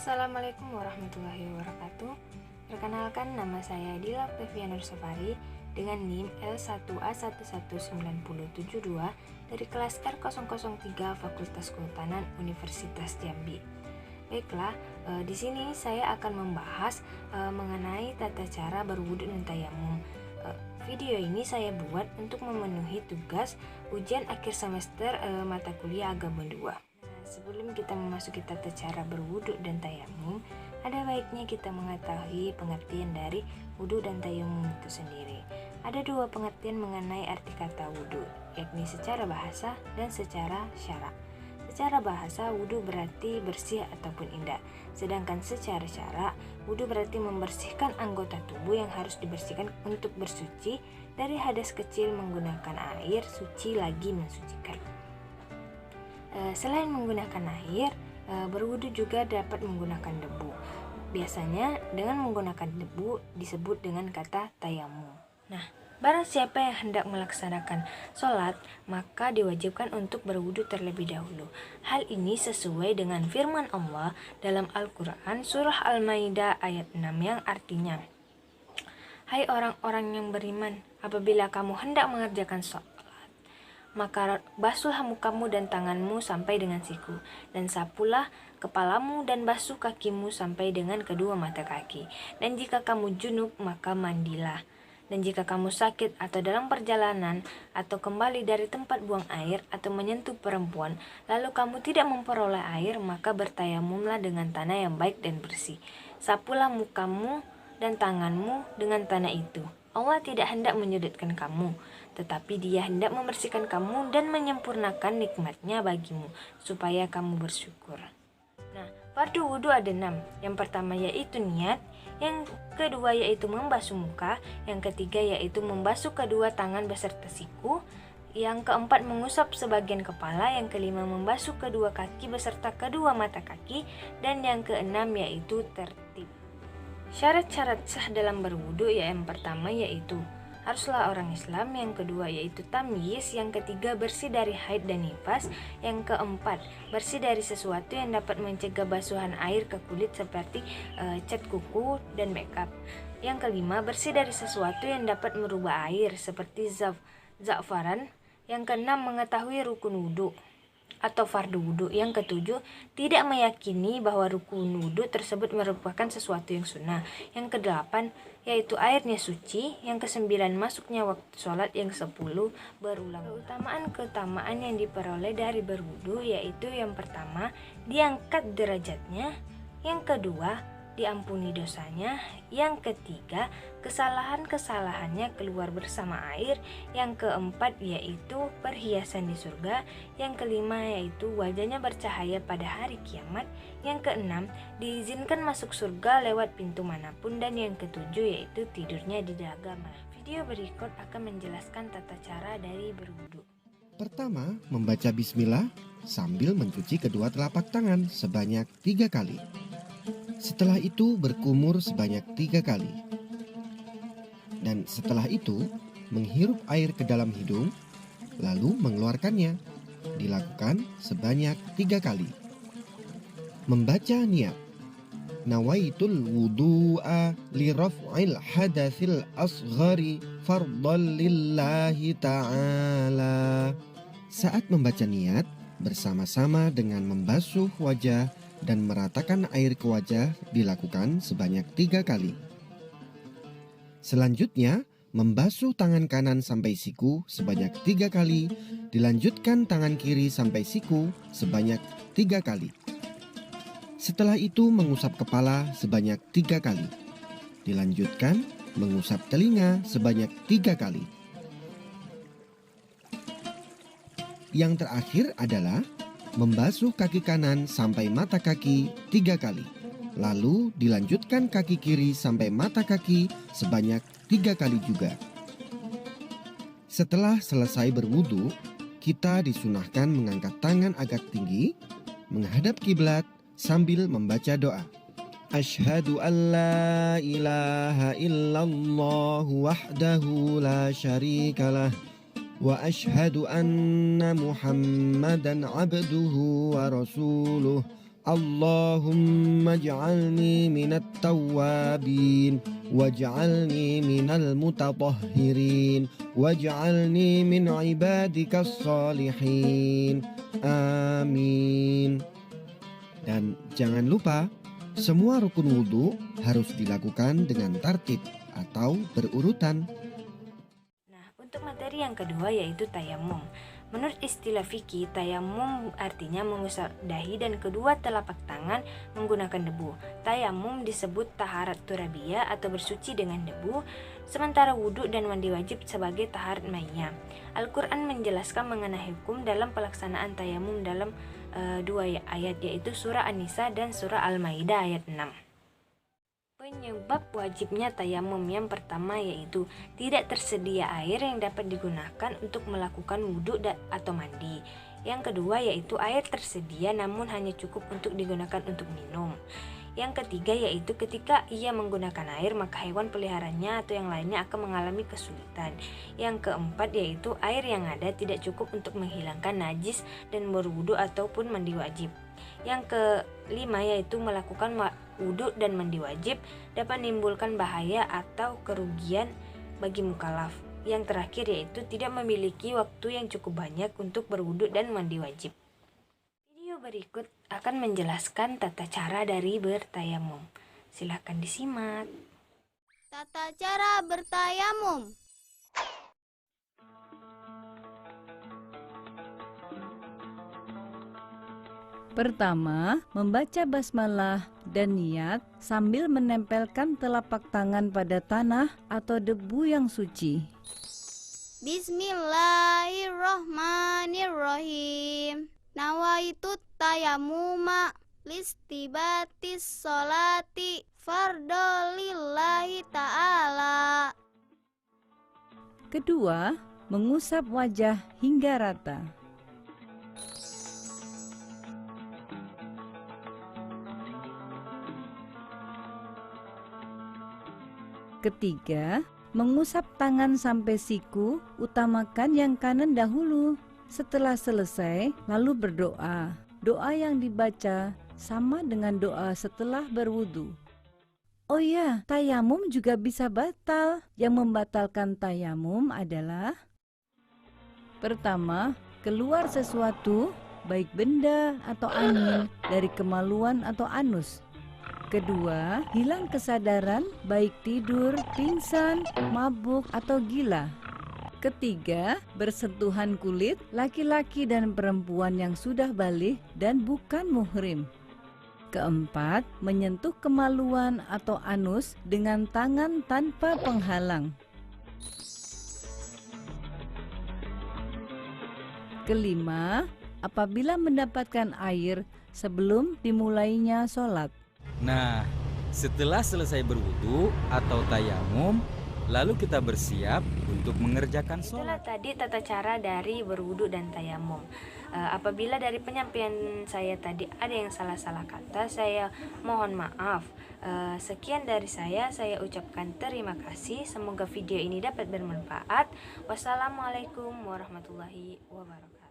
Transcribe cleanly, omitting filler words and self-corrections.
Assalamualaikum warahmatullahi wabarakatuh. Perkenalkan, nama saya Dila Octavia Nursafari dengan NIM L1A11972 dari kelas R003 Fakultas Kehutanan Universitas Jambi. Baiklah, di sini saya akan membahas mengenai tata cara berwudu dan tayamum. Video ini saya buat untuk memenuhi tugas ujian akhir semester mata kuliah Agama 2. Sebelum kita memasuki tata cara berwudu dan tayamum, ada baiknya kita mengetahui pengertian dari wudu dan tayamum itu sendiri. Ada dua pengertian mengenai arti kata wudu, yakni secara bahasa dan secara syarak. Secara bahasa, wudu berarti bersih ataupun indah. Sedangkan secara syarak, wudu berarti membersihkan anggota tubuh yang harus dibersihkan untuk bersuci dari hadas kecil menggunakan air suci lagi mensucikan. Selain menggunakan air, berwudu juga dapat menggunakan debu. Biasanya dengan menggunakan debu disebut dengan kata tayamum. Nah, barang siapa yang hendak melaksanakan sholat, maka diwajibkan untuk berwudu terlebih dahulu. Hal ini sesuai dengan firman Allah dalam Al-Quran surah Al-Maidah ayat 6 yang artinya, "Hai orang-orang yang beriman, apabila kamu hendak mengerjakan sholat, maka basuhlah mukamu dan tanganmu sampai dengan siku, dan sapulah kepalamu dan basuh kakimu sampai dengan kedua mata kaki. Dan jika kamu junub, maka mandilah. Dan jika kamu sakit atau dalam perjalanan atau kembali dari tempat buang air atau menyentuh perempuan, lalu kamu tidak memperoleh air, maka bertayamumlah dengan tanah yang baik dan bersih. Sapulah mukamu dan tanganmu dengan tanah itu. Allah tidak hendak menyudutkan kamu, tetapi Dia hendak membersihkan kamu dan menyempurnakan nikmat-Nya bagimu, supaya kamu bersyukur." Nah, fardu wudu ada 6. Yang pertama yaitu niat, yang kedua yaitu membasuh muka, yang ketiga yaitu membasuh kedua tangan beserta siku, yang keempat mengusap sebagian kepala, yang kelima membasuh kedua kaki beserta kedua mata kaki, dan yang keenam yaitu tertib. Syarat-syarat sah dalam berwudu yang pertama yaitu haruslah orang Islam, yang kedua yaitu tamyiz, yang ketiga bersih dari haid dan nifas, yang keempat bersih dari sesuatu yang dapat mencegah basuhan air ke kulit seperti cat kuku dan makeup, yang kelima bersih dari sesuatu yang dapat merubah air seperti za'faran, yang keenam mengetahui rukun wudu atau fardu wudu, yang ketujuh tidak meyakini bahwa rukun wudu tersebut merupakan sesuatu yang sunnah, yang kedelapan yaitu airnya suci, yang kesembilan masuknya waktu sholat, yang 10 berulang. Keutamaan yang diperoleh dari berwudu yaitu yang pertama diangkat derajatnya, yang kedua diampuni dosanya, yang ketiga kesalahan-kesalahannya keluar bersama air, yang keempat yaitu perhiasan di surga, yang kelima yaitu wajahnya bercahaya pada hari kiamat, yang keenam diizinkan masuk surga lewat pintu manapun, dan yang ketujuh yaitu tidurnya dijaga malam. Video berikut akan menjelaskan tata cara dari berwudu. Pertama, membaca bismillah sambil mencuci kedua telapak tangan sebanyak 3 kali. Setelah itu berkumur sebanyak 3 kali. Dan setelah itu menghirup air ke dalam hidung, lalu mengeluarkannya. Dilakukan sebanyak 3 kali. Membaca niat. Nawaitul wudu'a li raf'il hadatsil asghari fardhan lillahi ta'ala. Saat membaca niat, bersama-sama dengan membasuh wajah dan meratakan air ke wajah dilakukan sebanyak 3 kali. Selanjutnya, membasuh tangan kanan sampai siku sebanyak 3 kali, dilanjutkan tangan kiri sampai siku sebanyak 3 kali. Setelah itu mengusap kepala sebanyak 3 kali, dilanjutkan mengusap telinga sebanyak 3 kali. Yang terakhir adalah membasuh kaki kanan sampai mata kaki 3 kali. Lalu dilanjutkan kaki kiri sampai mata kaki sebanyak 3 kali juga. Setelah selesai berwudu, kita disunahkan mengangkat tangan agak tinggi, menghadap kiblat sambil membaca doa. Asyhadu an la ilaha illallah wahdahu la syarikalah wa asyhadu anna Muhammadan abduhu wa rasuluh Allahumma ij'alni minat tawwabin waj'alni minal mutatahhirin waj'alni min ibadikas salihin. Amin. Dan jangan lupa, semua rukun wudhu harus dilakukan dengan tertib atau berurutan. Nah, untuk materi yang kedua yaitu tayamum. Menurut istilah fikih, tayamum artinya mengusap dahi dan kedua telapak tangan menggunakan debu. Tayamum disebut taharat turabiyah atau bersuci dengan debu, sementara wudhu dan mandi wajib sebagai taharat maiyah. Al-Quran menjelaskan mengenai hukum dalam pelaksanaan tayamum dalam dua ayat, yaitu surah An-Nisa dan surah Al-Maidah ayat 6. Penyebab wajibnya tayamum yang pertama yaitu tidak tersedia air yang dapat digunakan untuk melakukan wudhu atau mandi. Yang kedua yaitu air tersedia namun hanya cukup untuk digunakan untuk minum. Yang ketiga yaitu ketika ia menggunakan air maka hewan peliharaannya atau yang lainnya akan mengalami kesulitan. Yang keempat yaitu air yang ada tidak cukup untuk menghilangkan najis dan berwudhu ataupun mandi wajib. Yang kelima yaitu melakukan wudhu dan mandi wajib dapat menimbulkan bahaya atau kerugian bagi mukallaf. Yang terakhir yaitu tidak memiliki waktu yang cukup banyak untuk berwudhu dan mandi wajib. Video berikut akan menjelaskan tata cara dari bertayamum. Silahkan disimak. Tata cara bertayamum. Pertama, membaca basmalah dan niat sambil menempelkan telapak tangan pada tanah atau debu yang suci. Bismillahirrohmanirrohim. Nawaitu tayamuma listibatis sholati fardolillahi ta'ala. Kedua, mengusap wajah hingga rata. Ketiga, mengusap tangan sampai siku, utamakan yang kanan dahulu. Setelah selesai, lalu berdoa. Doa yang dibaca sama dengan doa setelah berwudu. Oh ya, tayamum juga bisa batal. Yang membatalkan tayamum adalah: pertama, keluar sesuatu, baik benda atau angin, dari kemaluan atau anus. Kedua, hilang kesadaran, baik tidur, pingsan, mabuk, atau gila. Ketiga, bersentuhan kulit laki-laki dan perempuan yang sudah balik dan bukan muhrim. Keempat, menyentuh kemaluan atau anus dengan tangan tanpa penghalang. Kelima, apabila mendapatkan air sebelum dimulainya sholat. Nah, setelah selesai berwudu atau tayamum, lalu kita bersiap untuk mengerjakan Itulah sholat. tadi tata cara dari berwudu dan tayamum. Apabila dari penyampaian saya tadi ada yang salah-salah kata, saya mohon maaf. Sekian dari saya ucapkan terima kasih. Semoga video ini dapat bermanfaat. Wassalamualaikum warahmatullahi wabarakatuh.